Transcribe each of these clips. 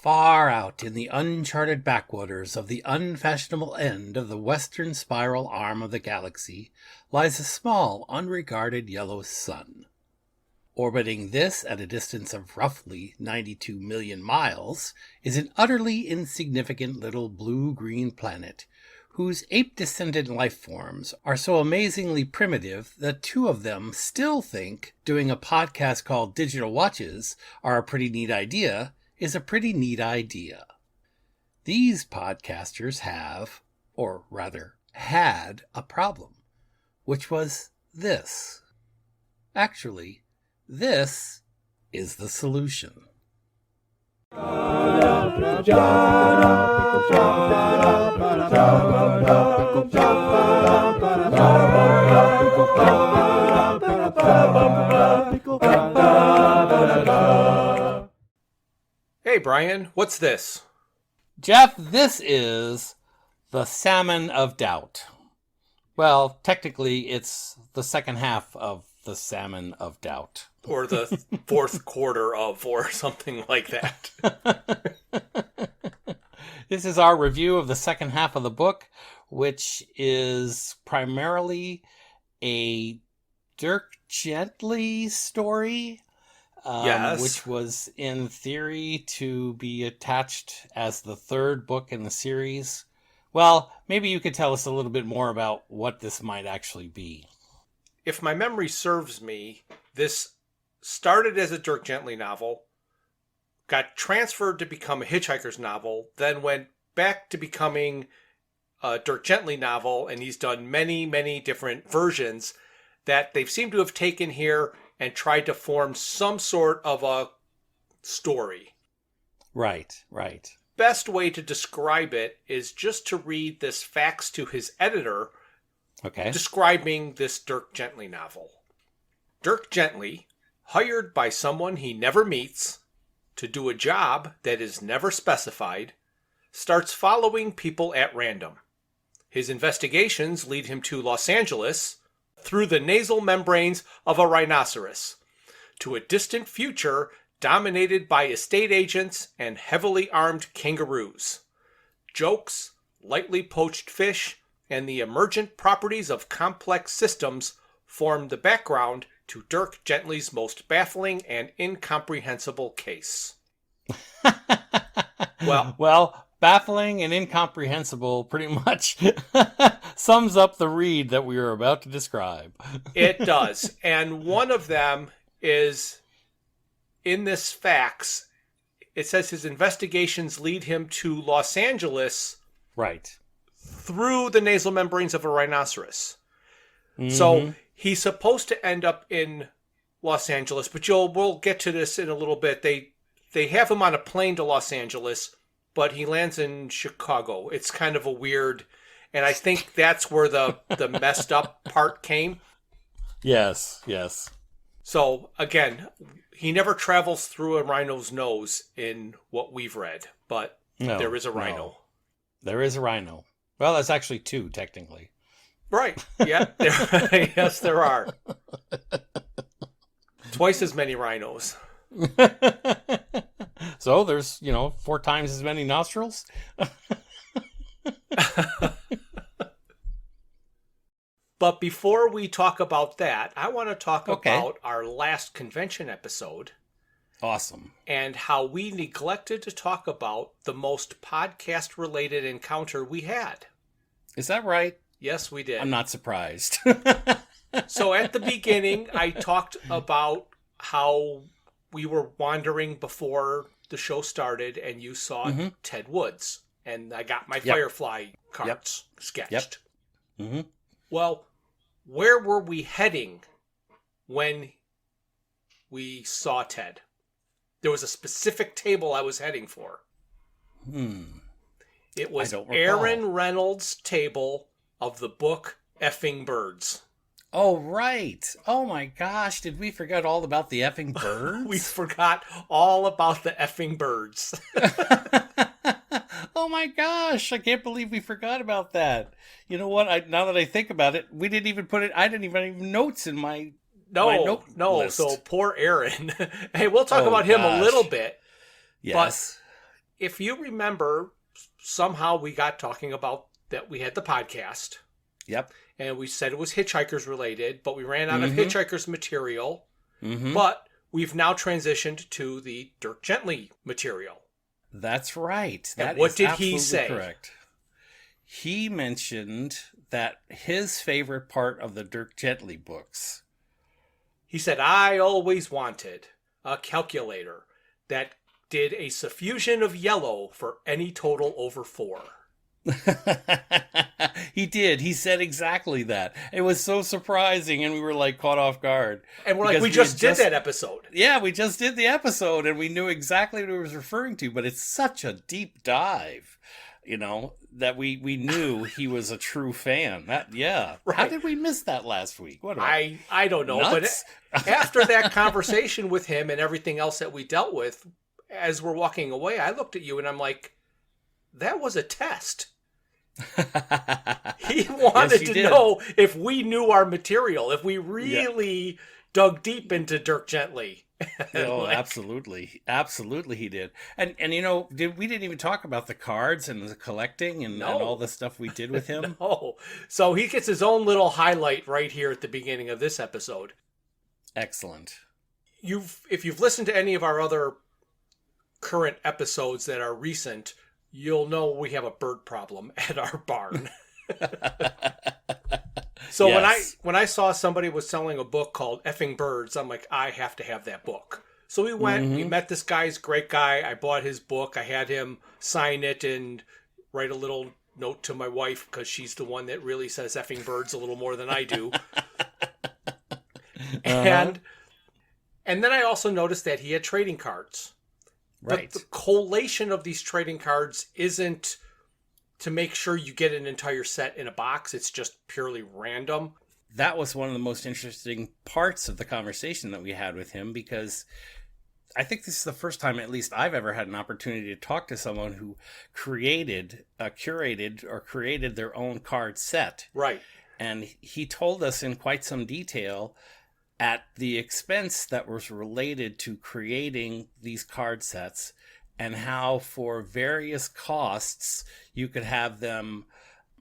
Far out in the uncharted backwaters of the unfashionable end of the western spiral arm of the galaxy lies a small, unregarded yellow sun. Orbiting this at a distance of roughly 92 million miles is an utterly insignificant little blue-green planet whose ape-descendant life forms are so amazingly primitive that two of them still think doing a podcast called Digital Watches are a pretty neat idea is a pretty neat idea. These podcasters have, or rather had, a problem, which was this. Actually, this is the solution. Hey, Bryan, what's this? Jeff, this is the Salmon of Doubt. Well, technically, it's the second half of the Salmon of Doubt. Or the fourth quarter of, or something like that. This is our review of the second half of the book, which is primarily a Dirk Gently story. Yes. Which was in theory to be attached as the third book in the series. Well, maybe you could tell us a little bit more about what this might actually be. If my memory serves me, this started as a Dirk Gently novel, got transferred to become a Hitchhiker's novel, then went back to becoming a Dirk Gently novel, and he's done many, many different versions that they've seemed to have taken here and tried to form some sort of a story. Right. Best way to describe it is just to read this fax to his editor, describing this Dirk Gently novel. Dirk Gently, hired by someone he never meets to do a job that is never specified, starts following people at random. His investigations lead him to Los Angeles, through the nasal membranes of a rhinoceros, to a distant future dominated by estate agents and heavily armed kangaroos. Jokes, lightly poached fish, and the emergent properties of complex systems form the background to Dirk Gently's most baffling and incomprehensible case. Well, baffling and incomprehensible pretty much sums up the read that we are about to describe. It does. And one of them is in this fax. It says his investigations lead him to Los Angeles. Right. Through the nasal membranes of a rhinoceros. Mm-hmm. So he's supposed to end up in Los Angeles, but we'll get to this in a little bit. They have him on a plane to Los Angeles, but he lands in Chicago. It's kind of a weird, and I think that's where the messed up part came. Yes. So, again, he never travels through a rhino's nose in what we've read, but there is a rhino. No. There is a rhino. Well, that's actually two, technically. Right. Yeah. Yes, there are. Twice as many rhinos. So there's, 4 times as many nostrils. But before we talk about that, I want to talk about our last convention episode. Awesome. And how we neglected to talk about the most podcast-related encounter we had. Is that right? Yes, we did. I'm not surprised. So at the beginning, I talked about how we were wandering before the show started, and you saw Ted Woods. And I got my Firefly cards sketched. Yep. Mm-hmm. Well, where were we heading when we saw Ted? There was a specific table I was heading for. It was Aaron Reynolds' table of the book Effing Birds. Oh, right. Oh, my gosh. Did we forget all about the effing birds? We forgot all about the effing birds. Oh, my gosh. I can't believe we forgot about that. You know what? Now that I think about it, we didn't even put it. I didn't even have notes in my No. list. So poor Aaron. Hey, we'll talk about him a little bit. Yes. if you remember, somehow we got talking about that we had the podcast. Yep. And we said it was Hitchhikers related, but we ran out of Hitchhikers material. But we've now transitioned to the Dirk Gently material. That's right. And what did he say? Correct. He mentioned that his favorite part of the Dirk Gently books. He said, I always wanted a calculator that did a suffusion of yellow for any total over 4. He did. He said exactly that. It was so surprising, and we were like caught off guard. And we're like, we just did that episode. Yeah, we just did the episode, and we knew exactly what he was referring to, but it's such a deep dive, that we knew he was a true fan. Right. How did we miss that last week? What I don't know, nuts? But after that conversation with him and everything else that we dealt with, as we're walking away, I looked at you and I'm like, that was a test. He wanted to know if we knew our material, if we really dug deep into Dirk Gently. Oh, absolutely. Absolutely he did. And we didn't even talk about the cards and the collecting and all the stuff we did with him. No. So he gets his own little highlight right here at the beginning of this episode. Excellent. If you've listened to any of our other current episodes that are recent, you'll know we have a bird problem at our barn. So when I saw somebody was selling a book called Effing Birds, I'm like, I have to have that book. So we went, we met this guy's great guy. I bought his book. I had him sign it and write a little note to my wife because she's the one that really says effing birds a little more than I do. And then I also noticed that he had trading cards. Right. But the collation of these trading cards isn't to make sure you get an entire set in a box. It's just purely random. That was one of the most interesting parts of the conversation that we had with him, because I think this is the first time, at least I've ever had an opportunity to talk to someone who curated their own card set. Right. And he told us in quite some detail at the expense that was related to creating these card sets, and how for various costs you could have them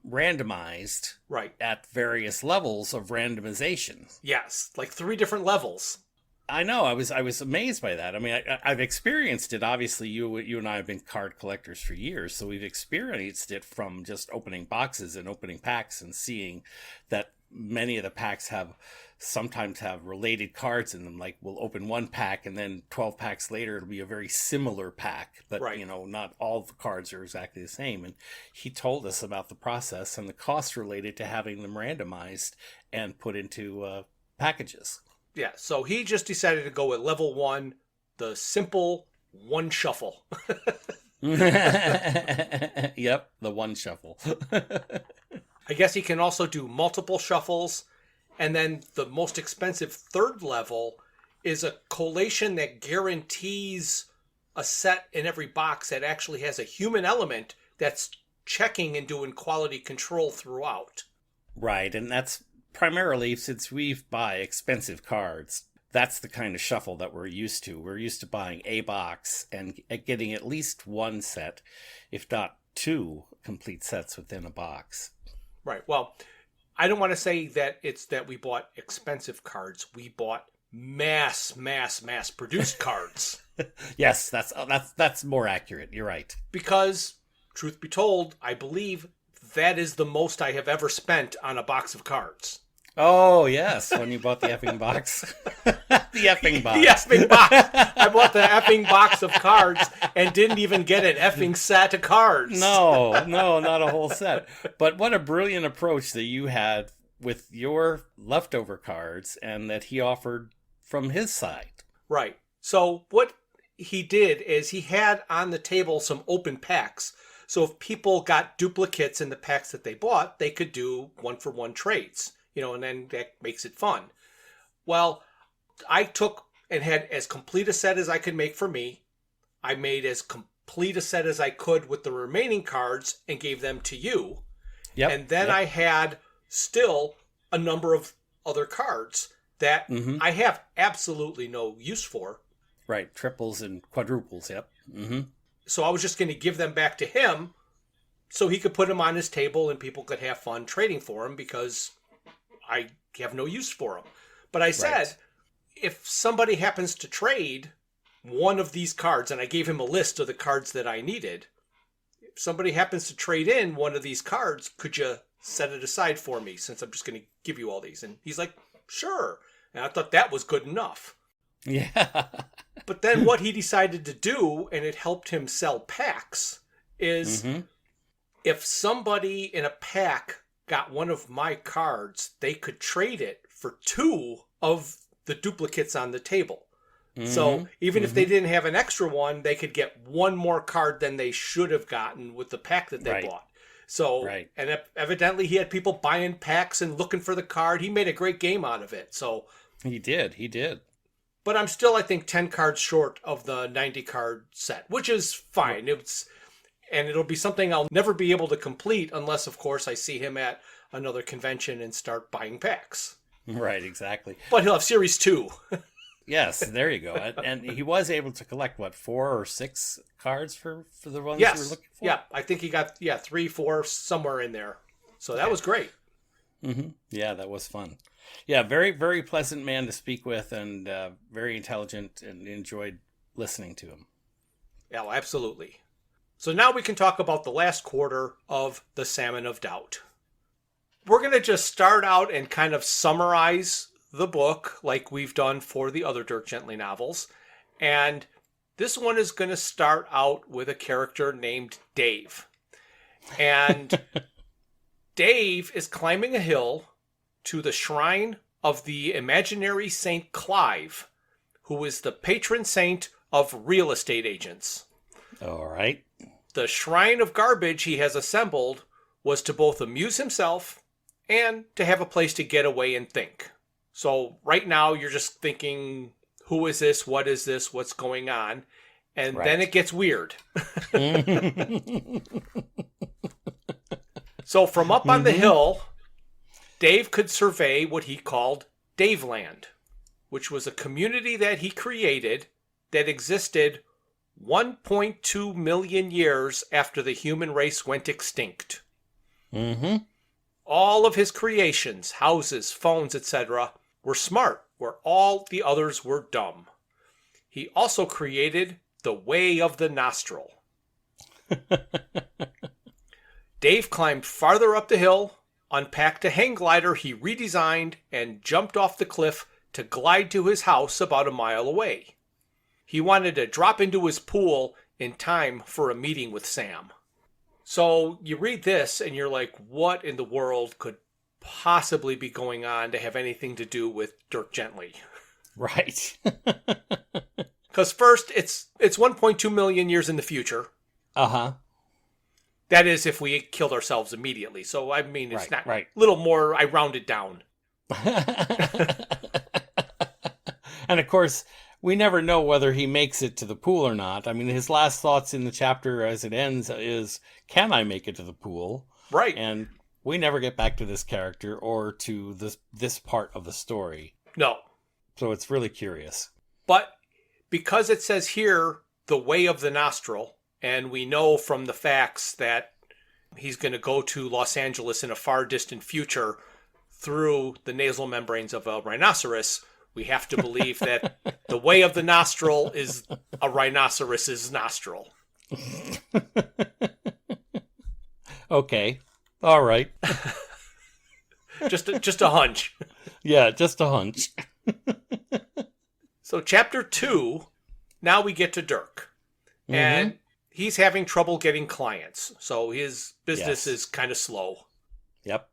randomized at various levels of randomization. Yes, like 3 different levels. I know. I was amazed by that. I mean, I've experienced it. Obviously, you and I have been card collectors for years, so we've experienced it from just opening boxes and opening packs and seeing that many of the packs sometimes have related cards in them. Like, we'll open one pack and then 12 packs later it'll be a very similar pack, but not all the cards are exactly the same. And he told us about the process and the costs related to having them randomized and put into packages. Yeah, so he just decided to go with level 1, the simple one shuffle. Yep, the one shuffle. I guess he can also do multiple shuffles. And then the most expensive 3rd level is a collation that guarantees a set in every box that actually has a human element that's checking and doing quality control throughout. Right, and that's primarily, since we buy expensive cards, that's the kind of shuffle that we're used to. We're used to buying a box and getting at least one set, if not 2 complete sets within a box. Right, well, I don't want to say that it's that we bought expensive cards. We bought mass-produced cards. Yes, that's more accurate. You're right. Because, truth be told, I believe that is the most I have ever spent on a box of cards. Oh, yes, when you bought the effing box. The effing box. The effing box. I bought the effing box of cards and didn't even get an effing set of cards. No, not a whole set. But what a brilliant approach that you had with your leftover cards and that he offered from his side. Right. So what he did is he had on the table some open packs. So if people got duplicates in the packs that they bought, they could do 1-for-1 trades. And then that makes it fun. Well, I took and had as complete a set as I could make for me. I made as complete a set as I could with the remaining cards and gave them to you. Yep. And then I had still a number of other cards that I have absolutely no use for. Right. Triples and quadruples. Yep. Mm-hmm. So I was just going to give them back to him so he could put them on his table and people could have fun trading for them because I have no use for them. But I said, right, if somebody happens to trade one of these cards, and I gave him a list of the cards that I needed, if somebody happens to trade in one of these cards, could you set it aside for me since I'm just going to give you all these? And he's like, sure. And I thought that was good enough. Yeah. But then what he decided to do, and it helped him sell packs, is if somebody in a pack got one of my cards, they could trade it for 2 of the duplicates on the table. So even if they didn't have an extra one, they could get one more card than they should have gotten with the pack that they bought. So, and evidently he had people buying packs and looking for the card. He made a great game out of it. So he did. But I'm still, I think, 10 cards short of the 90 card set, which is fine. And it'll be something I'll never be able to complete unless, of course, I see him at another convention and start buying packs. Right, exactly. But he'll have Series 2. Yes, there you go. And he was able to collect, 4 or 6 cards for the ones you were looking for? Yeah, I think he got 3, 4, somewhere in there. So that was great. Yeah, that was fun. Yeah, very, very pleasant man to speak with and very intelligent, and enjoyed listening to him. Yeah, absolutely. So now we can talk about the last quarter of the Salmon of Doubt. We're going to just start out and kind of summarize the book like we've done for the other Dirk Gently novels. And this one is going to start out with a character named Dave. And Dave is climbing a hill to the shrine of the imaginary Saint Clive, who is the patron saint of real estate agents. All right. The shrine of garbage he has assembled was to both amuse himself and to have a place to get away and think. So right now you're just thinking, who is this? What is this? What's going on? And then it gets weird. So from up on the hill, Dave could survey what he called Daveland, which was a community that he created that existed 1.2 million years after the human race went extinct. All of his creations, houses, phones, etc., were smart, where all the others were dumb. He also created the Way of the Nostril. Dave climbed farther up the hill, unpacked a hang glider he redesigned, and jumped off the cliff to glide to his house about a mile away. He wanted to drop into his pool in time for a meeting with Sam. So you read this and you're like, what in the world could possibly be going on to have anything to do with Dirk Gently? Right. Because first, it's 1.2 million years in the future. That is, if we killed ourselves immediately. So, I mean, it's not a little more, I rounded down. And, of course, we never know whether he makes it to the pool or not. I mean, his last thoughts in the chapter as it ends is, can I make it to the pool? Right. And we never get back to this character or to this part of the story. No. So it's really curious. But because it says here, the Way of the Nostril, and we know from the facts that he's going to go to Los Angeles in a far distant future through the nasal membranes of a rhinoceros, we have to believe that the Way of the Nostril is a rhinoceros's nostril. Okay. All right. Just a hunch. Yeah, just a hunch. So chapter 2, now we get to Dirk. And he's having trouble getting clients. So his business is kind of slow. Yep.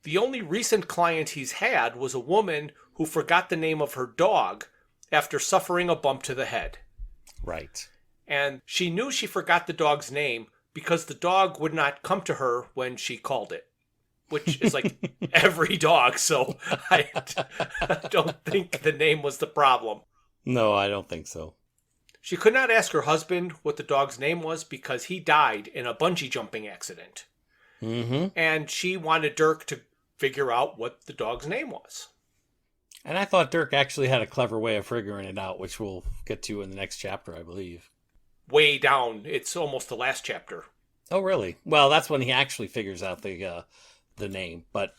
The only recent client he's had was a woman who forgot the name of her dog after suffering a bump to the head. Right. And she knew she forgot the dog's name because the dog would not come to her when she called it, which is like every dog. So I don't think the name was the problem. No, I don't think so. She could not ask her husband what the dog's name was because he died in a bungee jumping accident. And she wanted Dirk to figure out what the dog's name was. And I thought Dirk actually had a clever way of figuring it out, which we'll get to in the next chapter, I believe. way down. It's almost the last chapter. Oh, really? Well, that's when he actually figures out the name. But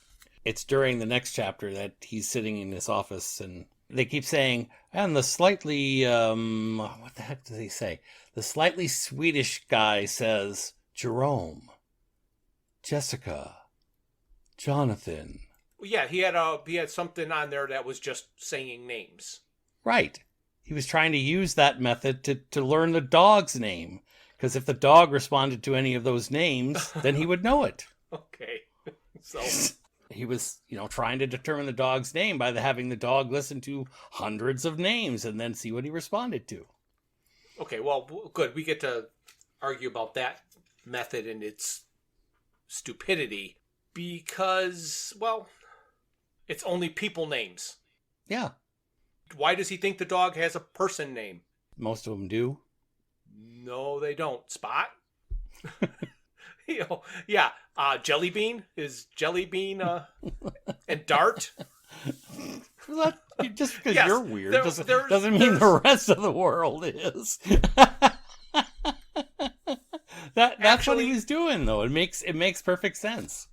it's during the next chapter that he's sitting in his office, and they keep saying, and the slightly, what the heck do they say? The slightly Swedish guy says, Jerome, Jessica, Jonathan. Yeah, he had something on there that was just saying names. Right. He was trying to use that method to learn the dog's name. Because if the dog responded to any of those names, then he would know it. Okay. So he was, trying to determine the dog's name by having the dog listen to hundreds of names and then see what he responded to. Okay, well, good. We get to argue about that method and its stupidity because, well, it's only people names. Yeah. Why does he think the dog has a person name? Most of them do. No, they don't. Spot? Yeah. Jellybean? Is Jellybean and Dart? Just because yes, you're weird doesn't mean the rest of the world is. That's actually what he was doing, though. It makes perfect sense.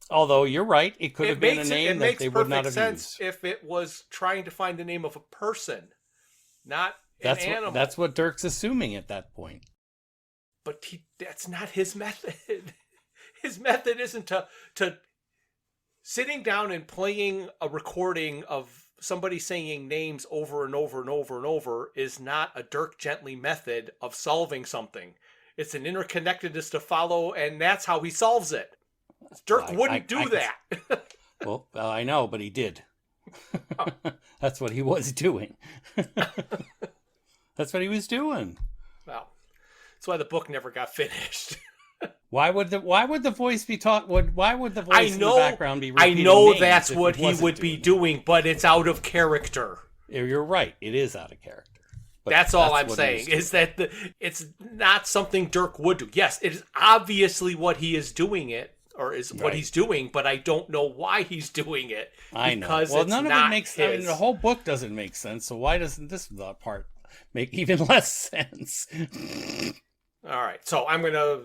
Although you're right, it could have been a name that they would not have used. If it was trying to find the name of a person, not an animal. That's what Dirk's assuming at that point. But that's not his method. His method isn't to sitting down and playing a recording of somebody saying names over and over and over and over is not a Dirk Gently method of solving something. It's an interconnectedness to follow, and that's how he solves it. Dirk wouldn't do that. Well, I know, but he did. Oh. That's what he was doing. That's what he was doing. Well, that's why the book never got finished. Why would the voice be taught? Why would the voice in the background be repeating I know names that's what he would be doing, but it's out of character. You're right. It is out of character. That's all I'm saying, is that it's not something Dirk would do. Yes, it is obviously what he is doing it, or is what he's doing, but I don't know why he's doing it. I know. Well, none of it makes sense. I mean, the whole book doesn't make sense, so why doesn't this part make even less sense? All right, so I'm going to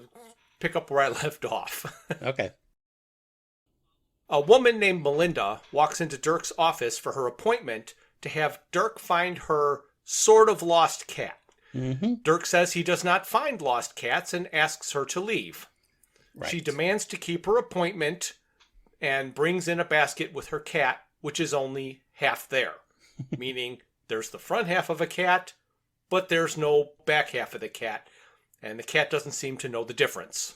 pick up where I left off. Okay. A woman named Melinda walks into Dirk's office for her appointment to have Dirk find her sort of lost cat. Mm-hmm. Dirk says he does not find lost cats and asks her to leave. Right. She demands to keep her appointment and brings in a basket with her cat, which is only half there. Meaning there's the front half of a cat, but there's no back half of the cat. And the cat doesn't seem to know the difference.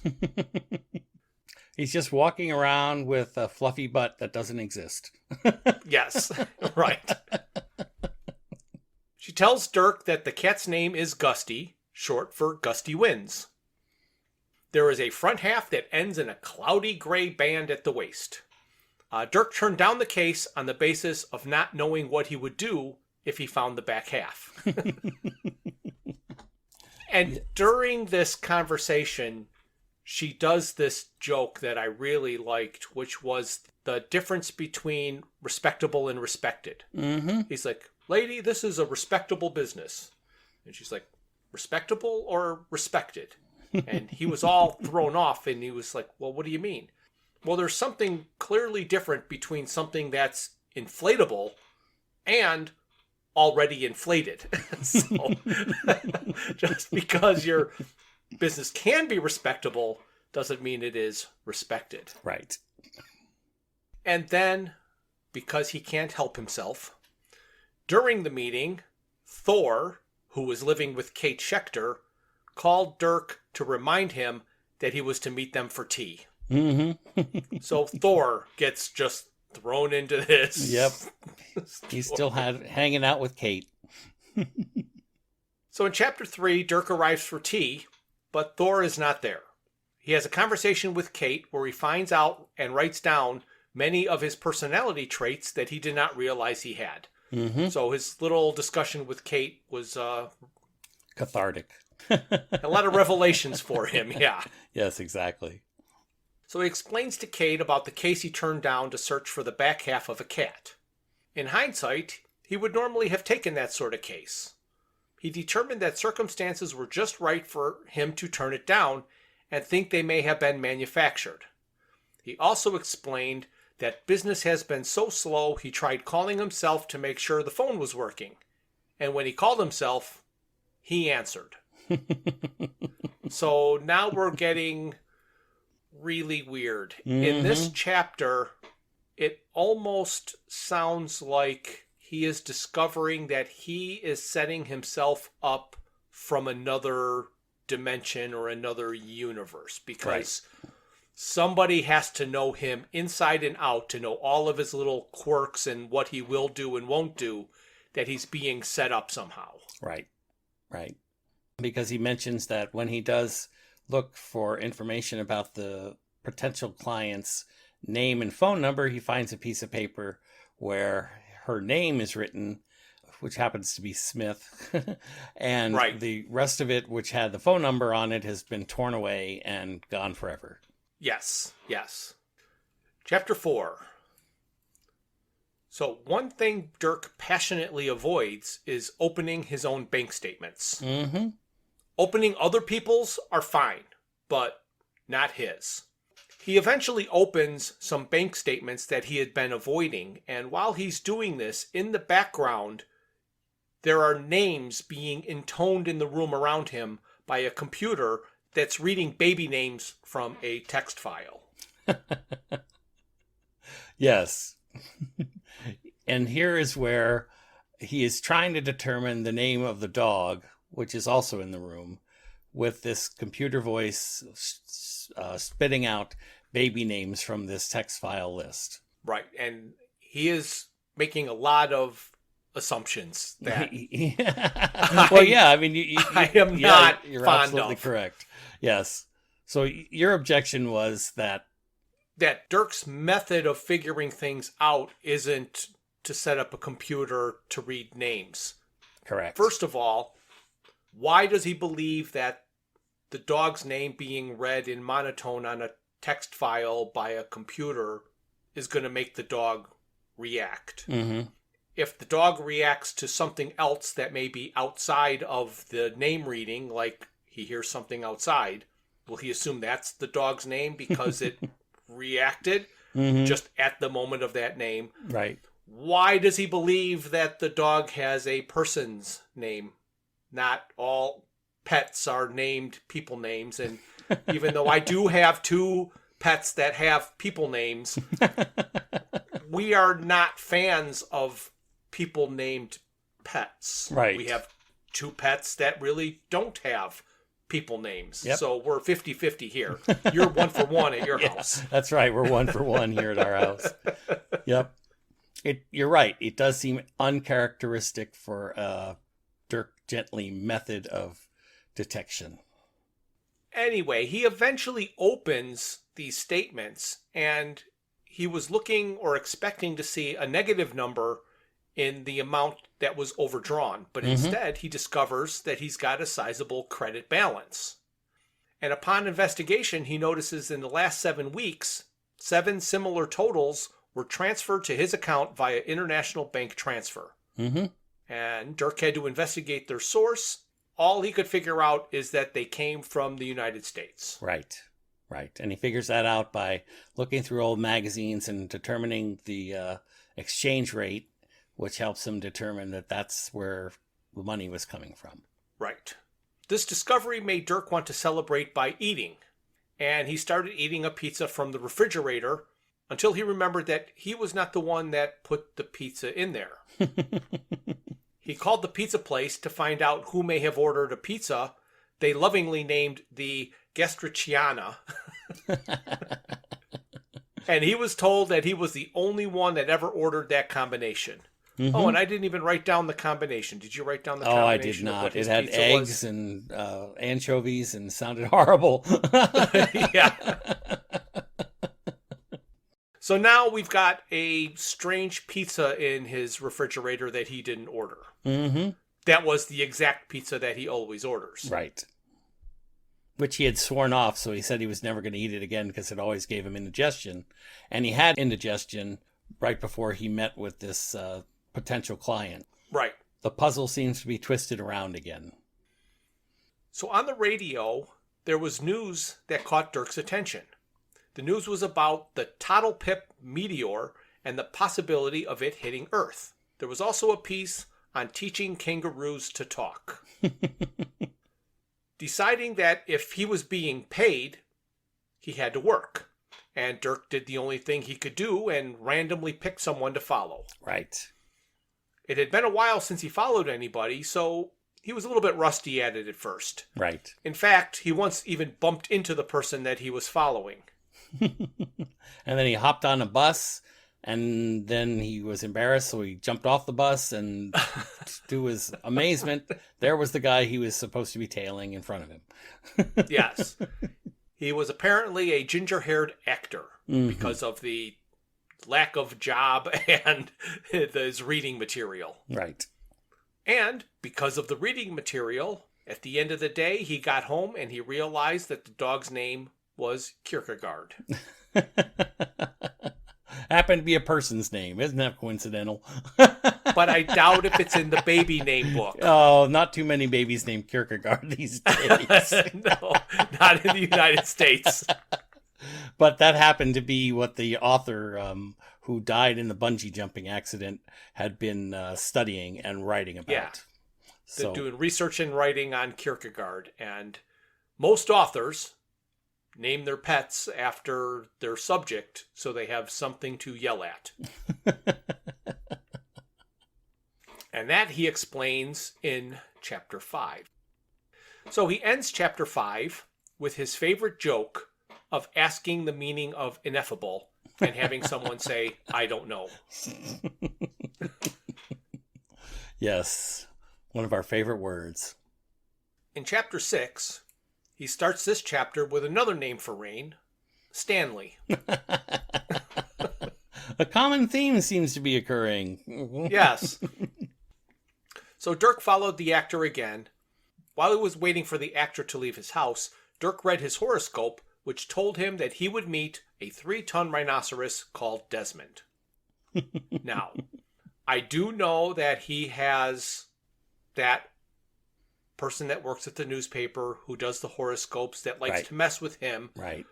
He's just walking around with a fluffy butt that doesn't exist. Yes, right. She tells Dirk that the cat's name is Gusty, short for Gusty Winds. There is a front half that ends in a cloudy gray band at the waist. Dirk turned down the case on the basis of not knowing what he would do if he found the back half. And during this conversation, she does this joke that I really liked, which was the difference between respectable and respected. Mm-hmm. He's like, lady, this is a respectable business. And she's like, respectable or respected? And he was all thrown off, and he was like, well, what do you mean? Well, there's something clearly different between something that's inflatable and already inflated. So just because your business can be respectable doesn't mean it is respected. Right. And then, because he can't help himself, during the meeting, Thor, who was living with Kate Schechter, called Dirk to remind him that he was to meet them for tea. Mm-hmm. So Thor gets just thrown into this. Yep. He's still hanging out with Kate. So in chapter 3, Dirk arrives for tea, but Thor is not there. He has a conversation with Kate where he finds out and writes down many of his personality traits that he did not realize he had. Mm-hmm. So his little discussion with Kate was cathartic. A lot of revelations for him, yeah. Yes, exactly. So he explains to Kate about the case he turned down to search for the back half of a cat. In hindsight, he would normally have taken that sort of case. he determined that circumstances were just right for him to turn it down and think they may have been manufactured. He also explained that business has been so slow he tried calling himself to make sure the phone was working. And when he called himself, he answered. So now we're getting really weird. In this chapter, it almost sounds like he is discovering that he is setting himself up from another dimension or another universe, because somebody has to know him inside and out to know all of his little quirks and what he will do and won't do, that he's being set up somehow. Right. Because he mentions that when he does look for information about the potential client's name and phone number, he finds a piece of paper where her name is written, which happens to be Smith, and the rest of it, which had the phone number on it, has been torn away and gone forever. Yes. Chapter 4. So one thing Dirk passionately avoids is opening his own bank statements. Opening other people's are fine, but not his. He eventually opens some bank statements that he had been avoiding, and while he's doing this, in the background, there are names being intoned in the room around him by a computer that's reading baby names from a text file. Yes. And here is where he is trying to determine the name of the dog, which is also in the room, with this computer voice spitting out baby names from this text file list. Right. And he is making a lot of assumptions that I mean, I am not you're fond absolutely of. Correct. Yes. So your objection was that Dirk's method of figuring things out isn't to set up a computer to read names. Correct. First of all, why does he believe that the dog's name being read in monotone on a text file by a computer is going to make the dog react? If the dog reacts to something else that may be outside of the name reading, like he hears something outside, will he assume that's the dog's name because it reacted just at the moment of that name? Right. Why does he believe that the dog has a person's name? Not all pets are named people names. And even though I do have 2 pets that have people names, we are not fans of people named pets. Right. We have 2 pets that really don't have people names. Yep. So we're 50-50 here. You're 1 for 1 at your house. That's right. We're 1 for 1 here at our house. Yep. You're right. It does seem uncharacteristic for a Dirk Gently method of detection. Anyway, he eventually opens these statements, and he was looking or expecting to see a negative number in the amount that was overdrawn. But instead, he discovers that he's got a sizable credit balance. And upon investigation, he notices in the last 7 weeks, 7 similar totals were transferred to his account via international bank transfer. And Dirk had to investigate their source. All he could figure out is that they came from the United States. Right. And he figures that out by looking through old magazines and determining the exchange rate, which helps him determine that that's where the money was coming from. Right. This discovery made Dirk want to celebrate by eating. And he started eating a pizza from the refrigerator until he remembered that he was not the one that put the pizza in there. He called the pizza place to find out who may have ordered a pizza they lovingly named the Gestriciana. And he was told that he was the only one that ever ordered that combination. Oh, and I didn't even write down the combination. Did you write down the combination? Oh, I did not. It had eggs and anchovies and sounded horrible. Yeah. So now we've got a strange pizza in his refrigerator that he didn't order. That was the exact pizza that he always orders. Right. Which he had sworn off, so he said he was never going to eat it again because it always gave him indigestion. And he had indigestion right before he met with this potential client. Right. the puzzle seems to be twisted around again. So on the radio, there was news that caught Dirk's attention. The news was about the Tottlepip meteor and the possibility of it hitting Earth. There was also a piece on teaching kangaroos to talk. Deciding that if he was being paid, he had to work. And Dirk did the only thing he could do and randomly picked someone to follow. Right. It had been a while since he followed anybody, so he was a little bit rusty at it at first. Right. In fact, he once even bumped into the person that he was following. And then he hopped on a bus, and then he was embarrassed, so he jumped off the bus, and to his amazement, there was the guy he was supposed to be tailing in front of him. Yes. He was apparently a ginger-haired actor because of the lack of job and his reading material. Right. And because of the reading material, at the end of the day, he got home and he realized that the dog's name was Kierkegaard. Happened to be a person's name. Isn't that coincidental? But I doubt if it's in the baby name book. Oh, not too many babies named Kierkegaard these days. No, not in the United States. But that happened to be what the author who died in the bungee jumping accident had been studying and writing about. Yeah. So, They're doing research and writing on Kierkegaard. And most authors name their pets after their subject so they have something to yell at. And that he explains in chapter 5. So he ends chapter 5 with his favorite joke of asking the meaning of ineffable and having someone say, I don't know. Yes, one of our favorite words. In chapter 6, he starts this chapter with another name for rain, Stanley. A common theme seems to be occurring. Yes. So Dirk followed the actor again. While he was waiting for the actor to leave his house, Dirk read his horoscope, which told him that he would meet a 3-ton rhinoceros called Desmond. Now, I do know that he has that person that works at the newspaper who does the horoscopes that likes to mess with him. Right.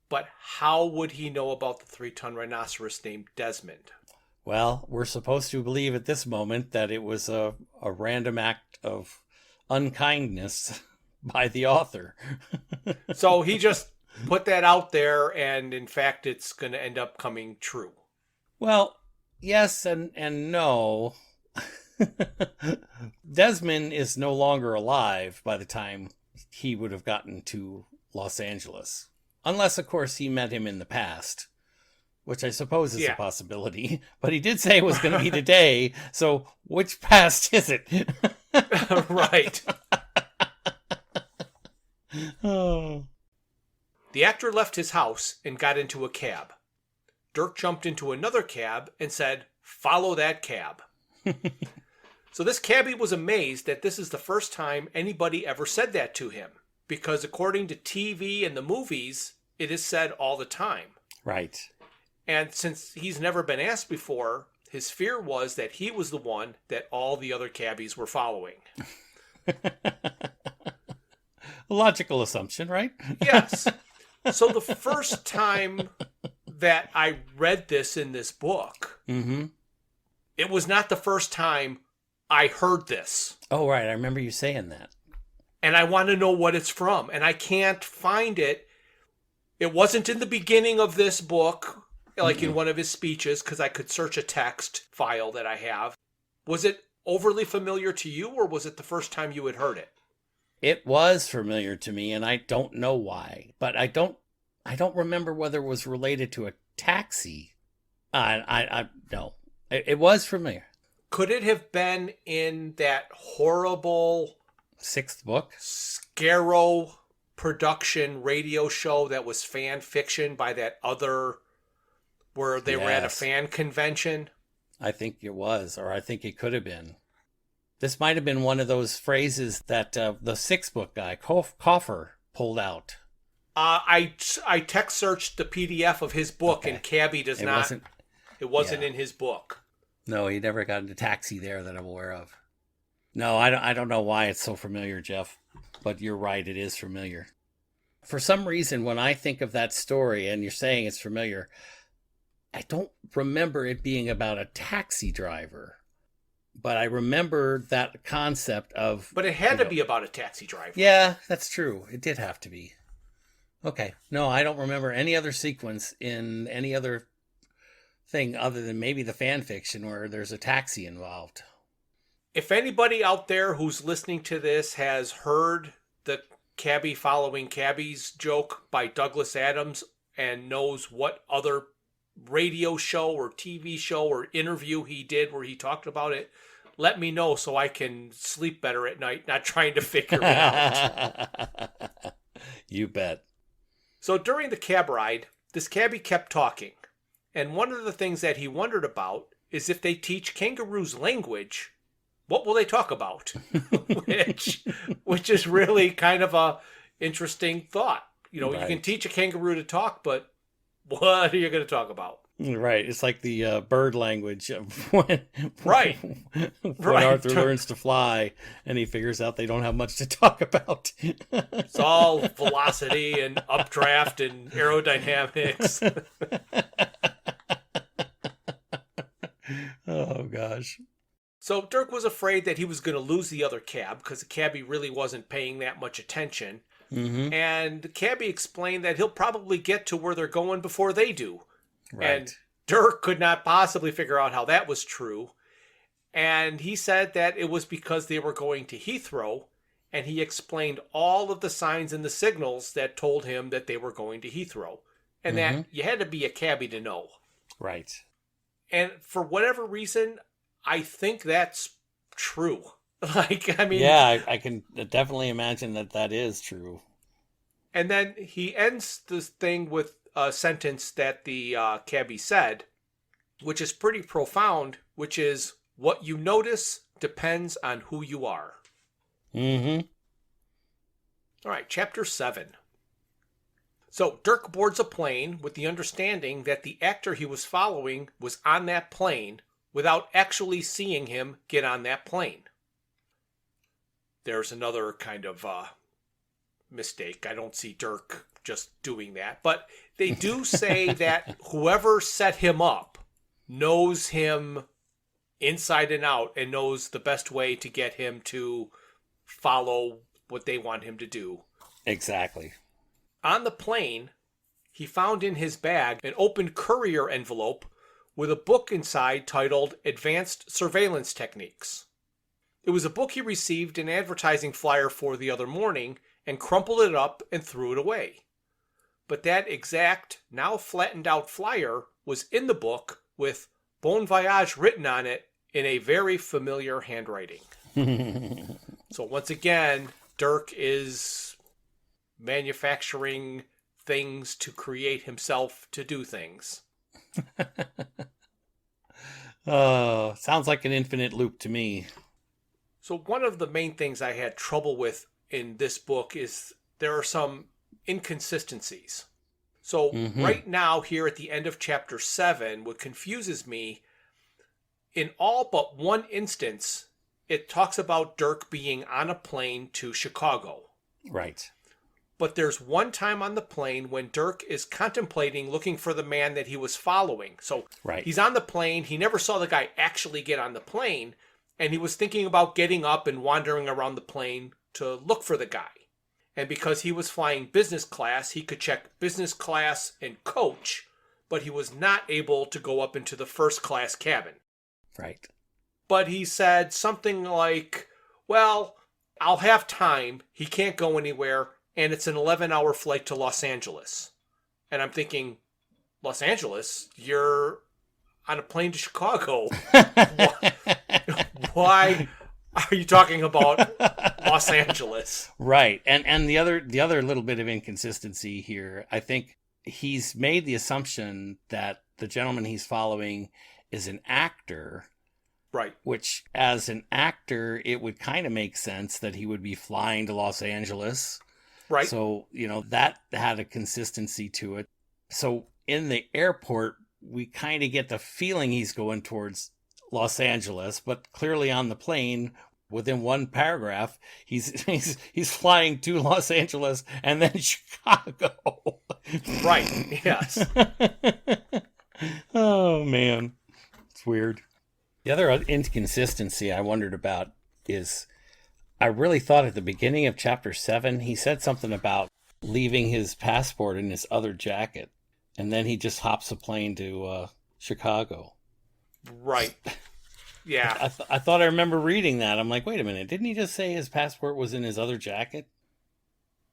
But how would he know about the 3-ton rhinoceros named Desmond? Well, we're supposed to believe at this moment that it was a random act of unkindness by the author. So he just put that out there, and in fact, it's going to end up coming true. Well, yes and no. Desmond is no longer alive by the time he would have gotten to Los Angeles. Unless, of course, he met him in the past, which I suppose is a possibility. But he did say it was going to be today, so which past is it? Right. Oh. The actor left his house and got into a cab. Dirk jumped into another cab and said, "Follow that cab." So this cabbie was amazed that this is the first time anybody ever said that to him, because according to TV and the movies, it is said all the time. Right. And since he's never been asked before, his fear was that he was the one that all the other cabbies were following. Logical assumption, right? Yes. So the first time that I read this in this book, it was not the first time I heard this. Oh, right. I remember you saying that. And I want to know what it's from. And I can't find it. It wasn't in the beginning of this book, like in one of his speeches, because I could search a text file that I have. Was it overly familiar to you, or was it the first time you had heard it? It was familiar to me, and I don't know why. But I don't remember whether it was related to a taxi. No. It was familiar. Could it have been in that horrible 6th book? Scarrow production radio show that was fan fiction by that other, where they were at a fan convention? I think it was, or I think it could have been. This might have been one of those phrases that the 6th book guy, Coffer, pulled out. I text searched the PDF of his book, and Cabby it wasn't in his book. No, he never got into taxi there that I'm aware of. No, I don't know why it's so familiar, Jeff. But you're right, it is familiar. For some reason, when I think of that story, and you're saying it's familiar, I don't remember it being about a taxi driver. But I remember that concept of... But it had to be about a taxi driver. Yeah, that's true. It did have to be. Okay. No, I don't remember any other sequence in any other thing other than maybe the fan fiction where there's a taxi involved. If anybody out there who's listening to this has heard the cabbie following cabbies joke by Douglas Adams and knows what other radio show or TV show or interview he did where he talked about it, let me know so I can sleep better at night, not trying to figure it out. You bet. So during the cab ride, this cabbie kept talking. And one of the things that he wondered about is if they teach kangaroos language, what will they talk about? which is really kind of a interesting thought. You know, right. You can teach a kangaroo to talk, but what are you going to talk about? Right. It's like the bird language when right. Arthur learns to fly and he figures out they don't have much to talk about. It's all velocity and updraft and aerodynamics. Oh, gosh. So Dirk was afraid that he was going to lose the other cab because the cabbie really wasn't paying that much attention. Mm-hmm. And the cabbie explained that he'll probably get to where they're going before they do. Right. And Dirk could not possibly figure out how that was true. And he said that it was because they were going to Heathrow, and he explained all of the signs and the signals that told him that they were going to Heathrow. And that you had to be a cabbie to know. Right. And for whatever reason, I think that's true. Yeah, I can definitely imagine that is true. And then he ends this thing with a sentence that the cabbie said, which is pretty profound, which is, what you notice depends on who you are. Mm-hmm. All right, chapter 7. So Dirk boards a plane with the understanding that the actor he was following was on that plane without actually seeing him get on that plane. There's another kind of mistake. I don't see Dirk just doing that. But they do say that whoever set him up knows him inside and out and knows the best way to get him to follow what they want him to do. Exactly. On the plane, he found in his bag an open courier envelope with a book inside titled Advanced Surveillance Techniques. It was a book he received an advertising flyer for the other morning and crumpled it up and threw it away. But that exact, now flattened out flyer was in the book with Bon Voyage written on it in a very familiar handwriting. So once again, Dirk is manufacturing things to create himself to do things. Oh, sounds like an infinite loop to me. So one of the main things I had trouble with in this book is there are some inconsistencies. So right now, here at the end of chapter 7, what confuses me, in all but one instance, it talks about Dirk being on a plane to Chicago. Right. But there's one time on the plane when Dirk is contemplating looking for the man that he was following. So He's on the plane. He never saw the guy actually get on the plane. And he was thinking about getting up and wandering around the plane to look for the guy. And because he was flying business class, he could check business class and coach, but he was not able to go up into the first class cabin. Right. But he said something like, well, I'll have time. He can't go anywhere. And it's an 11-hour flight to Los Angeles. And I'm thinking, Los Angeles? You're on a plane to Chicago. Why are you talking about Los Angeles? Right. And the other little bit of inconsistency here, I think he's made the assumption that the gentleman he's following is an actor. Right. Which, as an actor, it would kind of make sense that he would be flying to Los Angeles. Right. So, that had a consistency to it. So in the airport, we kind of get the feeling he's going towards Los Angeles, but clearly on the plane, within one paragraph, he's flying to Los Angeles and then Chicago. Right, yes. Oh, man. It's weird. The other inconsistency I wondered about is I really thought at the beginning of chapter 7, he said something about leaving his passport in his other jacket, and then he just hops a plane to Chicago. Right. Yeah. I thought I remember reading that. I'm like, wait a minute. Didn't he just say his passport was in his other jacket?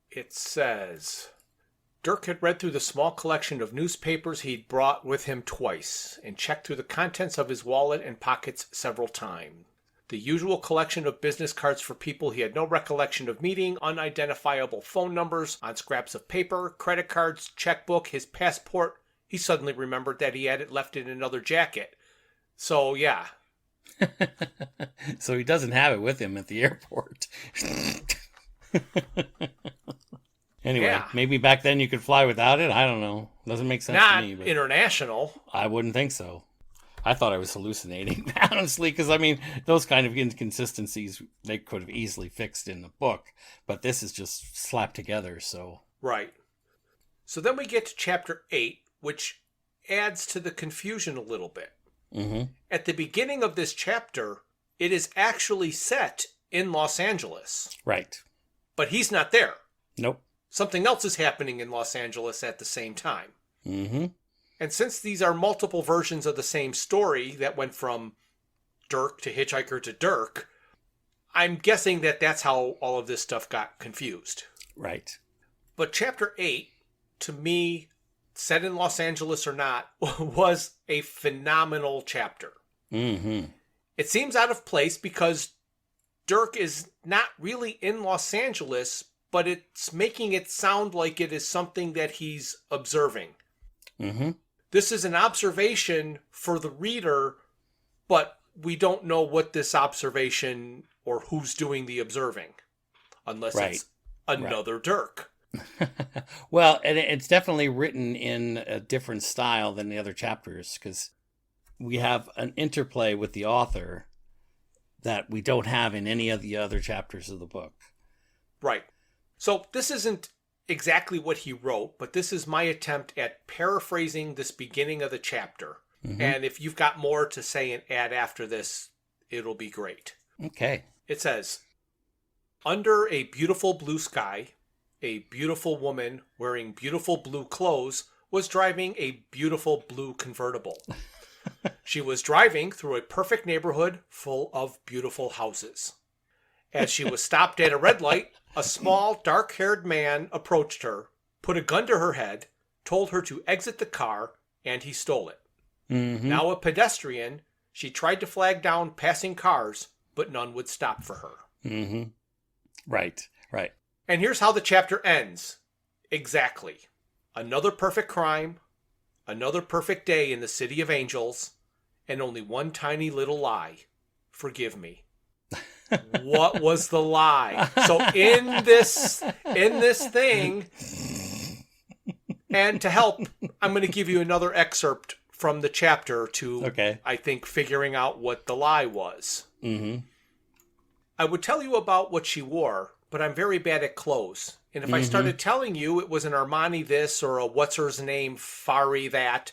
It says, Dirk had read through the small collection of newspapers he'd brought with him twice and checked through the contents of his wallet and pockets several times. The usual collection of business cards for people he had no recollection of meeting, unidentifiable phone numbers on scraps of paper, credit cards, checkbook, his passport. He suddenly remembered that he had it left in another jacket. So, yeah. So he doesn't have it with him at the airport. Anyway, yeah. Maybe back then you could fly without it. I don't know. Doesn't make sense to me. Not international. I wouldn't think so. I thought I was hallucinating, honestly, because, I mean, those kind of inconsistencies they could have easily fixed in the book, but this is just slapped together, so. Right. So then we get to chapter 8, which adds to the confusion a little bit. Mm-hmm. At the beginning of this chapter, it is actually set in Los Angeles. Right. But he's not there. Nope. Something else is happening in Los Angeles at the same time. Mm-hmm. And since these are multiple versions of the same story that went from Dirk to Hitchhiker to Dirk, I'm guessing that that's how all of this stuff got confused. Right. But chapter 8, to me, set in Los Angeles or not, was a phenomenal chapter. Mm-hmm. It seems out of place because Dirk is not really in Los Angeles, but it's making it sound like it is something that he's observing. Mm-hmm. This is an observation for the reader, but we don't know what this observation or who's doing the observing, unless it's another Dirk. Well, and it's definitely written in a different style than the other chapters, because we have an interplay with the author that we don't have in any of the other chapters of the book. Right. So this isn't exactly what he wrote, but this is my attempt at paraphrasing this beginning of the chapter. Mm-hmm. And if you've got more to say and add after this, it'll be great. Okay. It says, under a beautiful blue sky, a beautiful woman wearing beautiful blue clothes was driving a beautiful blue convertible. She was driving through a perfect neighborhood full of beautiful houses. As she was stopped at a red light, a small, dark-haired man approached her, put a gun to her head, told her to exit the car, and he stole it. Mm-hmm. Now a pedestrian, she tried to flag down passing cars, but none would stop for her. Mm-hmm. Right. And here's how the chapter ends. Exactly. Another perfect crime, another perfect day in the city of angels, and only one tiny little lie. Forgive me. What was the lie? So in this thing, and to help, I'm going to give you another excerpt from the chapter to, I think, figuring out what the lie was. Mm-hmm. I would tell you about what she wore, but I'm very bad at clothes. And if I started telling you it was an Armani this or a what's-her-name Fari that,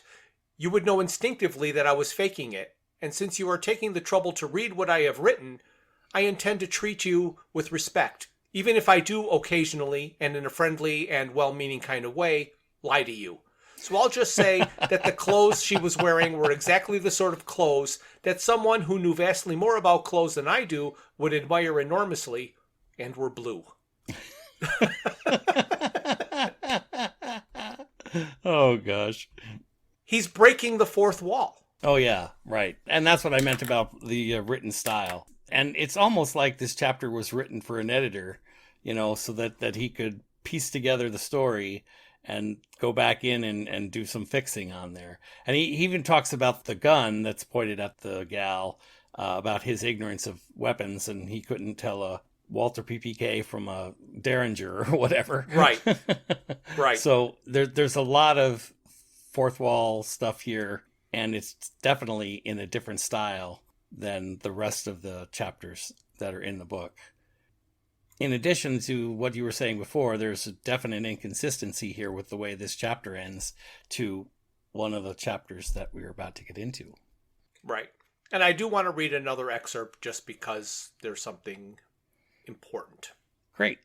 you would know instinctively that I was faking it. And since you are taking the trouble to read what I have written, I intend to treat you with respect, even if I do occasionally, and in a friendly and well-meaning kind of way, lie to you. So I'll just say that the clothes she was wearing were exactly the sort of clothes that someone who knew vastly more about clothes than I do would admire enormously, and were blue. Oh, gosh. He's breaking the fourth wall. Oh, yeah, right. And that's what I meant about the written style. And it's almost like this chapter was written for an editor, so that he could piece together the story and go back in and do some fixing on there. And he even talks about the gun that's pointed at the gal, about his ignorance of weapons, and he couldn't tell a Walter PPK from a Derringer or whatever. Right. So there's a lot of fourth wall stuff here, and it's definitely in a different style. than the rest of the chapters that are in the book. In addition to what you were saying before, there's a definite inconsistency here with the way this chapter ends to one of the chapters that we're about to get into. Right. And I do want to read another excerpt just because there's something important. Great.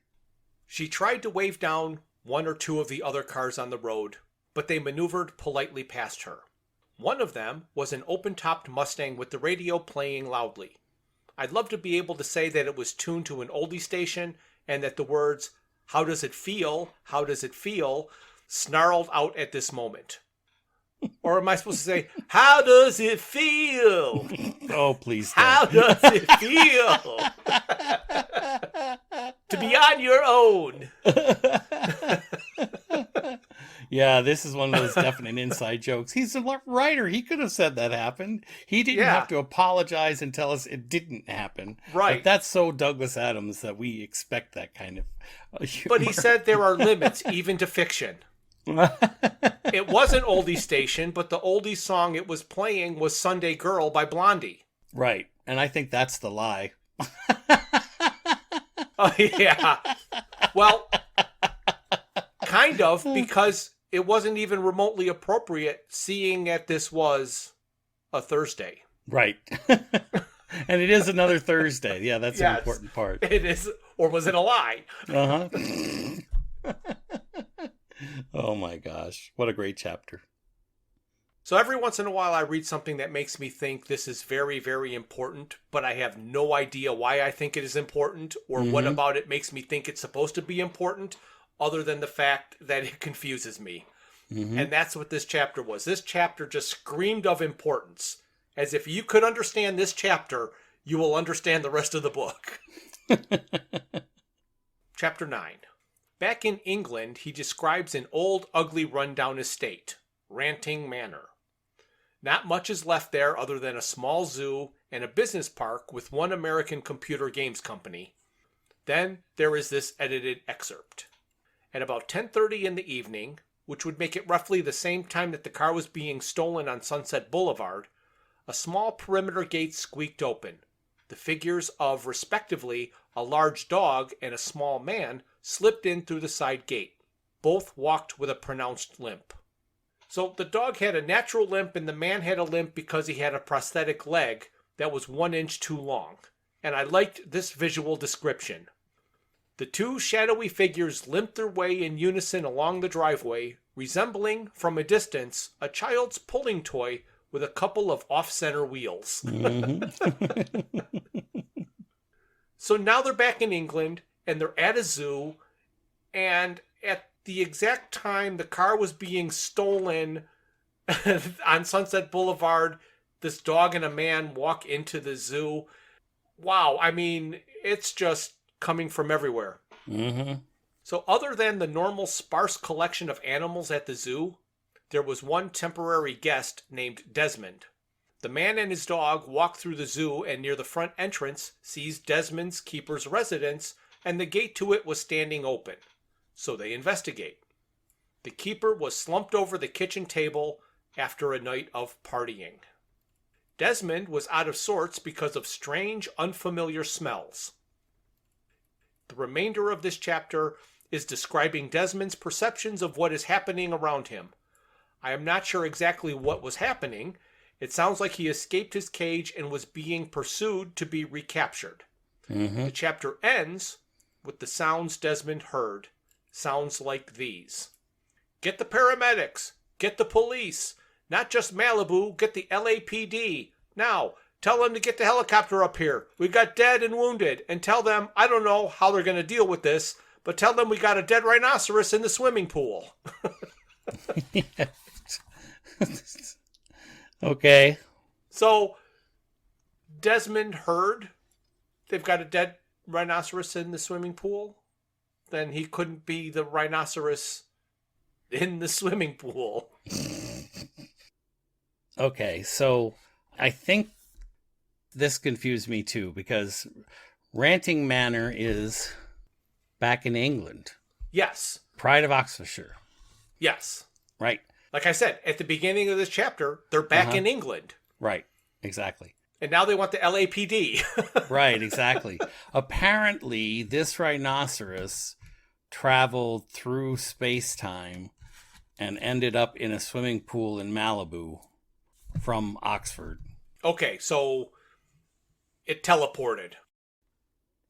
She tried to wave down one or two of the other cars on the road, but they maneuvered politely past her. One of them was an open-topped Mustang with the radio playing loudly. I'd love to be able to say that it was tuned to an oldie station and that the words, "How does it feel? How does it feel?" snarled out at this moment. Or am I supposed to say, "How does it feel?" Oh, please don't. How does it feel to be on your own? Yeah, this is one of those definite inside jokes. He's a writer. He could have said that happened. He didn't have to apologize and tell us it didn't happen. Right. But that's so Douglas Adams that we expect that kind of humor. But he said there are limits even to fiction. It was an oldie station, but the oldie song it was playing was Sunday Girl by Blondie. Right. And I think that's the lie. Oh, yeah. Well, kind of, because it wasn't even remotely appropriate, seeing that this was a Thursday. Right. And it is another Thursday. Yeah, that's an important part. It is. Or was it a lie? Uh-huh. Oh my gosh. What a great chapter. So every once in a while I read something that makes me think this is very, very important, but I have no idea why I think it is important or what about it makes me think it's supposed to be important, other than the fact that it confuses me. And that's what this chapter was. This chapter just screamed of importance. As if you could understand this chapter, you will understand the rest of the book. Chapter 9. Back in England, he describes an old, ugly, run-down estate, Ranting Manor. Not much is left there other than a small zoo and a business park with one American computer games company. Then there is this edited excerpt. At about 10:30 in the evening, which would make it roughly the same time that the car was being stolen on Sunset Boulevard, a small perimeter gate squeaked open. The figures of, respectively, a large dog and a small man slipped in through the side gate. Both walked with a pronounced limp. So the dog had a natural limp and the man had a limp because he had a prosthetic leg that was 1 inch too long. And I liked this visual description. The two shadowy figures limped their way in unison along the driveway, resembling, from a distance, a child's pulling toy with a couple of off-center wheels. So now they're back in England, and they're at a zoo, and at the exact time the car was being stolen on Sunset Boulevard, this dog and a man walk into the zoo. Wow, I mean, it's just coming from everywhere. So other than the normal sparse collection of animals at the zoo, there was one temporary guest named Desmond. The man and his dog walk through the zoo and near the front entrance sees Desmond's keeper's residence, and the gate to it was standing open. So they investigate. The keeper was slumped over the kitchen table after a night of partying. Desmond was out of sorts because of strange, unfamiliar smells. The remainder of this chapter is describing Desmond's perceptions of what is happening around him. I am not sure exactly what was happening. It sounds like he escaped his cage and was being pursued to be recaptured. The chapter ends with the sounds Desmond heard. Sounds like these. Get the paramedics. Get the police. Not just Malibu, get the LAPD. Now, tell them to get the helicopter up here. We got dead and wounded. And tell them, I don't know how they're going to deal with this, but tell them we got a dead rhinoceros in the swimming pool. Okay. So, Desmond heard they've got a dead rhinoceros in the swimming pool. Then he couldn't be the rhinoceros in the swimming pool. Okay, so I think this confused me too, because Ranting Manor is back in England. Yes. Pride of Oxfordshire. Yes. Right. Like I said, at the beginning of this chapter, they're back in England. Right, exactly. And now they want the LAPD. Right, exactly. Apparently, this rhinoceros traveled through space-time and ended up in a swimming pool in Malibu from Oxford. Okay, so it teleported.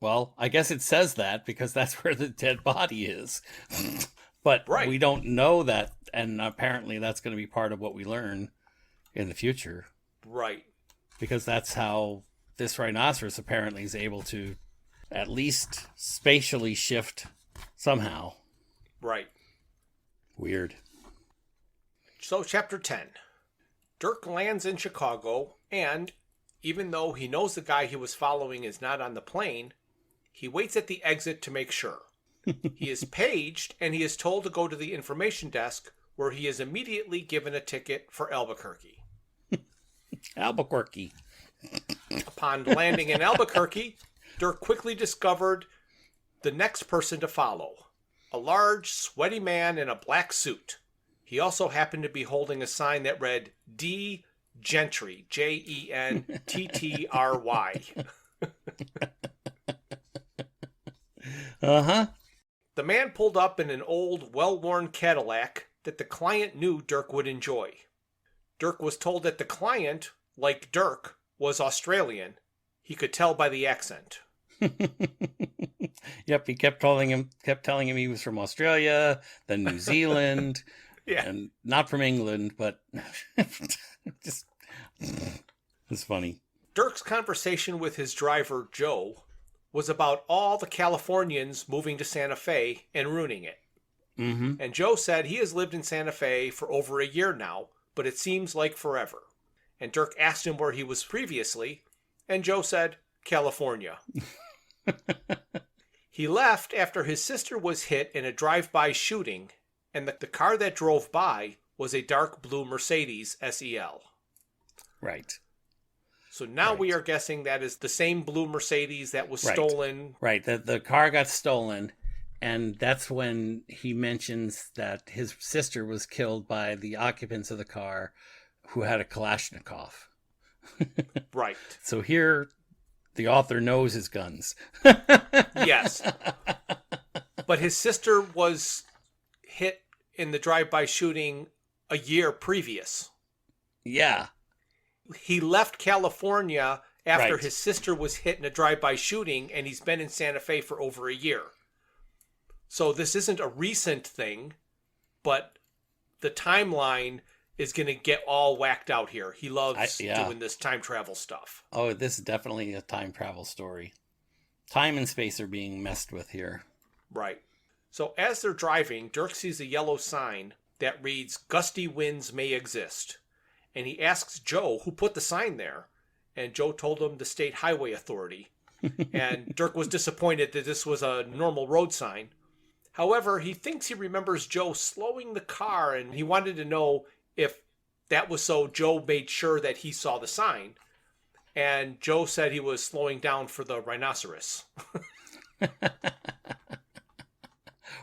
Well, I guess it says that because that's where the dead body is. But we don't know that, and apparently that's going to be part of what we learn in the future. Right. Because that's how this rhinoceros apparently is able to at least spatially shift somehow. Right. Weird. So, Chapter 10. Dirk lands in Chicago, and even though he knows the guy he was following is not on the plane, he waits at the exit to make sure. He is paged, and he is told to go to the information desk, where he is immediately given a ticket for Albuquerque. Albuquerque. Upon landing in Albuquerque, Dirk quickly discovered the next person to follow. A large, sweaty man in a black suit. He also happened to be holding a sign that read D. Gentry, Gentry. Uh-huh. The man pulled up in an old, well-worn Cadillac that the client knew Dirk would enjoy. Dirk was told that the client, like Dirk, was Australian. He could tell by the accent. Yep, he kept telling him he was from Australia, then New Zealand, and not from England, but just it's funny. Dirk's conversation with his driver, Joe, was about all the Californians moving to Santa Fe and ruining it. Mm-hmm. And Joe said he has lived in Santa Fe for over a year now, but it seems like forever. And Dirk asked him where he was previously, and Joe said, California. He left after his sister was hit in a drive-by shooting, and the car that drove by was a dark blue Mercedes SEL. Right. So now we are guessing that is the same blue Mercedes that was stolen. Right. The car got stolen, and that's when he mentions that his sister was killed by the occupants of the car who had a Kalashnikov. Right. So here, the author knows his guns. Yes. But his sister was hit in the drive-by shooting a year previous. Yeah. He left California after his sister was hit in a drive-by shooting, and he's been in Santa Fe for over a year. So this isn't a recent thing, but the timeline is going to get all whacked out here. He loves doing this time travel stuff. Oh, this is definitely a time travel story. Time and space are being messed with here. Right. So as they're driving, Dirk sees a yellow sign that reads, Gusty winds may exist. And he asks Joe who put the sign there. And Joe told him the State Highway Authority. And Dirk was disappointed that this was a normal road sign. However, he thinks he remembers Joe slowing the car, and he wanted to know if that was so Joe made sure that he saw the sign. And Joe said he was slowing down for the rhinoceros.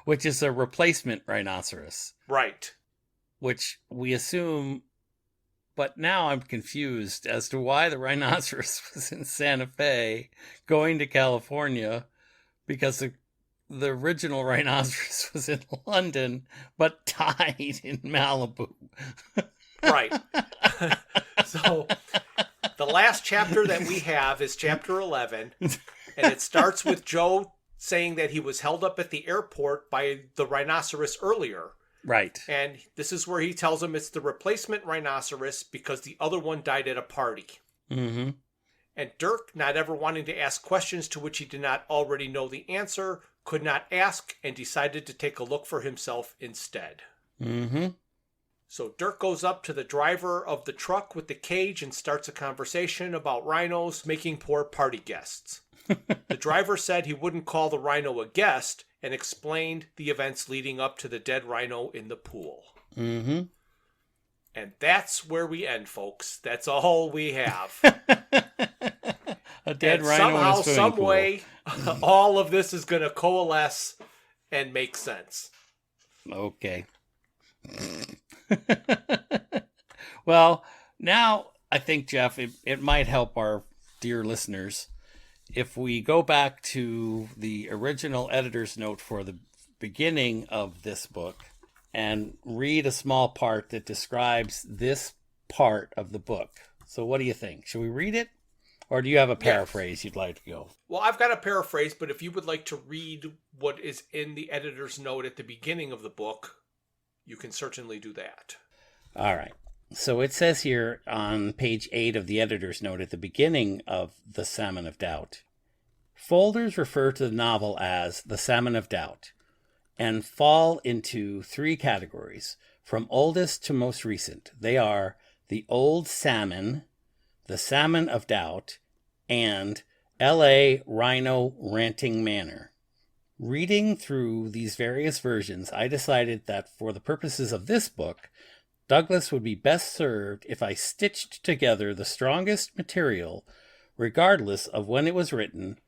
Which is a replacement rhinoceros. Right. Which we assume, but now I'm confused as to why the rhinoceros was in Santa Fe going to California, because the original rhinoceros was in London, but died in Malibu. Right. So the last chapter that we have is chapter 11, and it starts with Joe saying that he was held up at the airport by the rhinoceros earlier. Right. And this is where he tells him it's the replacement rhinoceros because the other one died at a party. Mm-hmm. And Dirk, not ever wanting to ask questions to which he did not already know the answer, could not ask and decided to take a look for himself instead. Mm-hmm. So Dirk goes up to the driver of the truck with the cage and starts a conversation about rhinos making poor party guests. The driver said he wouldn't call the rhino a guest and explained the events leading up to the dead rhino in the pool. Mm-hmm. And that's where we end, folks. That's all we have. A dead and rhino somehow, in a swimming some pool. way, all of this is going to coalesce and make sense. Okay. Well, now I think, Jeff, it might help our dear listeners if we go back to the original editor's note for the beginning of this book and read a small part that describes this part of the book. So what do you think? Should we read it? Or do you have a paraphrase you'd like to go? Well, I've got a paraphrase, but if you would like to read what is in the editor's note at the beginning of the book, you can certainly do that. All right. So it says here on page 8 of the editor's note at the beginning of The Salmon of Doubt, folders refer to the novel as The Salmon of Doubt and fall into 3 categories, from oldest to most recent. They are The Old Salmon, The Salmon of Doubt, and L.A. Rhino Ranting Manor. Reading through these various versions, I decided that for the purposes of this book, Douglas would be best served if I stitched together the strongest material, regardless of when it was written,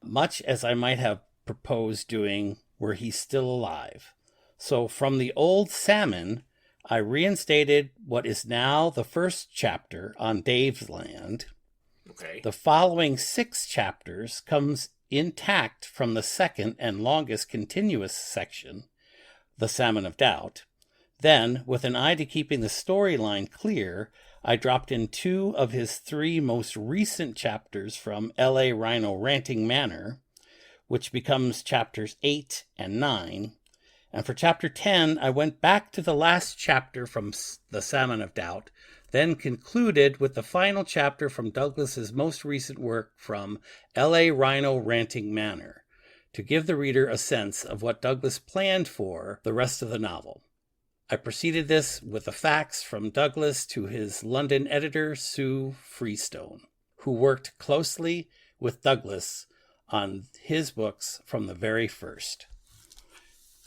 much as I might have proposed doing were he still alive. So from The Old Salmon, I reinstated what is now the first chapter on Dave's Land. Okay. The following 6 chapters comes intact from the second and longest continuous section, The Salmon of Doubt. Then, with an eye to keeping the storyline clear, I dropped in 2 of his 3 most recent chapters from L.A. Rhino Ranting Manor, which becomes chapters 8 and 9. And for chapter 10, I went back to the last chapter from The Salmon of Doubt, then concluded with the final chapter from Douglas's most recent work from L.A. Rhino Ranting Manor, to give the reader a sense of what Douglas planned for the rest of the novel. I preceded this with the facts from Douglas to his London editor, Sue Freestone, who worked closely with Douglas on his books from the very first.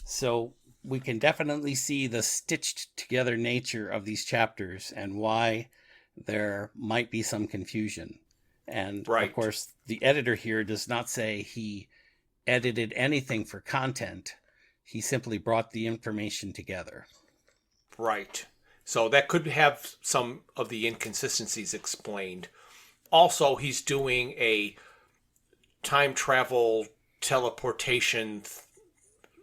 So we can definitely see the stitched together nature of these chapters and why there might be some confusion. And Of course, the editor here does not say he edited anything for content. He simply brought the information together. Right. So that could have some of the inconsistencies explained. Also, he's doing a time travel teleportation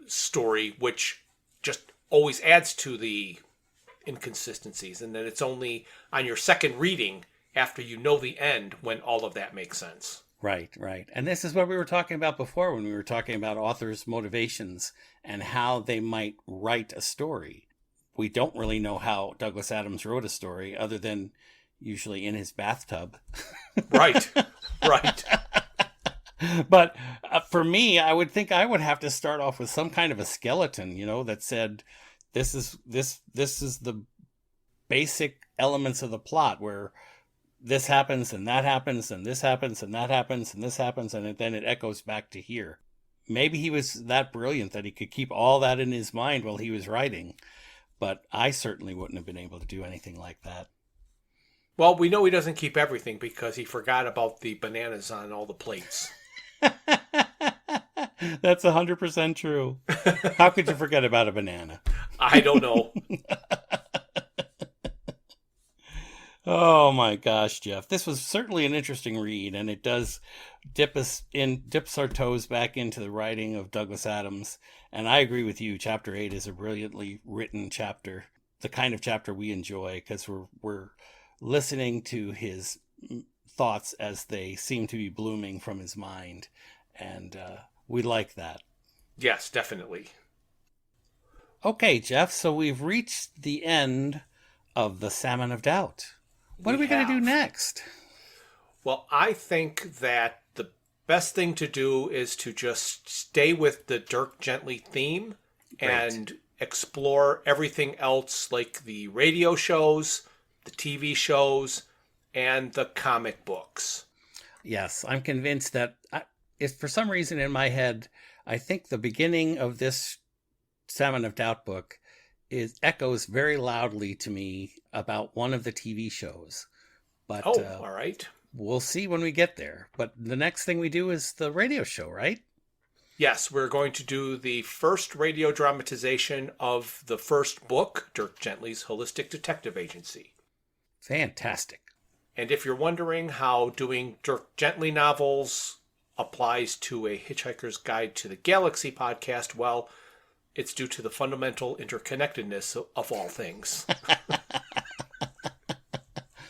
story, which just always adds to the inconsistencies. And then it's only on your second reading, after you know the end, when all of that makes sense. Right. And this is what we were talking about before when we were talking about authors' motivations and how they might write a story. We don't really know how Douglas Adams wrote a story other than usually in his bathtub. Right. But for me, I would think I would have to start off with some kind of a skeleton, that said, this is the basic elements of the plot where this happens and that happens and this happens and that happens and this happens and then it echoes back to here. Maybe he was that brilliant that he could keep all that in his mind while he was writing, but I certainly wouldn't have been able to do anything like that. Well, we know he doesn't keep everything because he forgot about the bananas on all the plates. That's 100% true. How could you forget about a banana? I don't know. Oh my gosh, Jeff. This was certainly an interesting read, and it does dips our toes back into the writing of Douglas Adams. And I agree with you. Chapter 8 is a brilliantly written chapter, the kind of chapter we enjoy because we're listening to his thoughts as they seem to be blooming from his mind. And we like that. Yes, definitely. Okay, Jeff, so we've reached the end of The Salmon of Doubt. What are we going to do next? Well, I think that the best thing to do is to just stay with the Dirk Gently theme and explore everything else, like the radio shows, the TV shows, and the comic books. Yes, I'm convinced that if for some reason in my head, I think the beginning of this Salmon of Doubt book echoes very loudly to me about one of the TV shows. But all right. We'll see when we get there. But the next thing we do is the radio show, right? Yes, we're going to do the first radio dramatization of the first book, Dirk Gently's Holistic Detective Agency. Fantastic. And if you're wondering how doing Dirk Gently novels applies to a Hitchhiker's Guide to the Galaxy podcast, well, it's due to the fundamental interconnectedness of all things.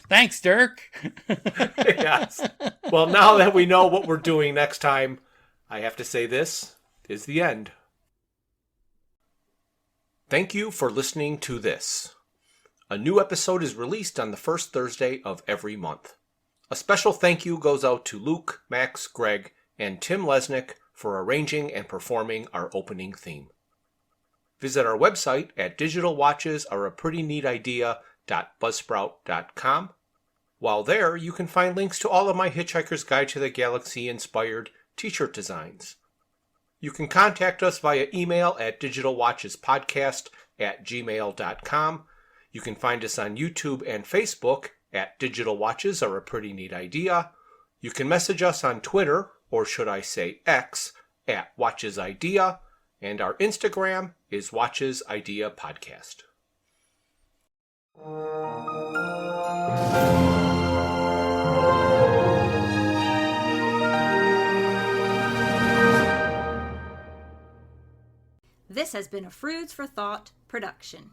Thanks, Dirk. Yes. Well, now that we know what we're doing next time, I have to say this is the end. Thank you for listening to this. A new episode is released on the first Thursday of every month. A special thank you goes out to Luke, Max, Greg, and Tim Lesnick for arranging and performing our opening theme. Visit our website at digitalwatchesareaprettyneatidea.buzzsprout.com. While there, you can find links to all of my Hitchhiker's Guide to the Galaxy inspired t-shirt designs. You can contact us via email at digitalwatchespodcast@gmail.com. You can find us on YouTube and Facebook at Digital Watches Are a Pretty Neat Idea. You can message us on Twitter, or should I say X, at Watches Idea. And our Instagram is Watches Idea Podcast. This has been a Froods for Thought production.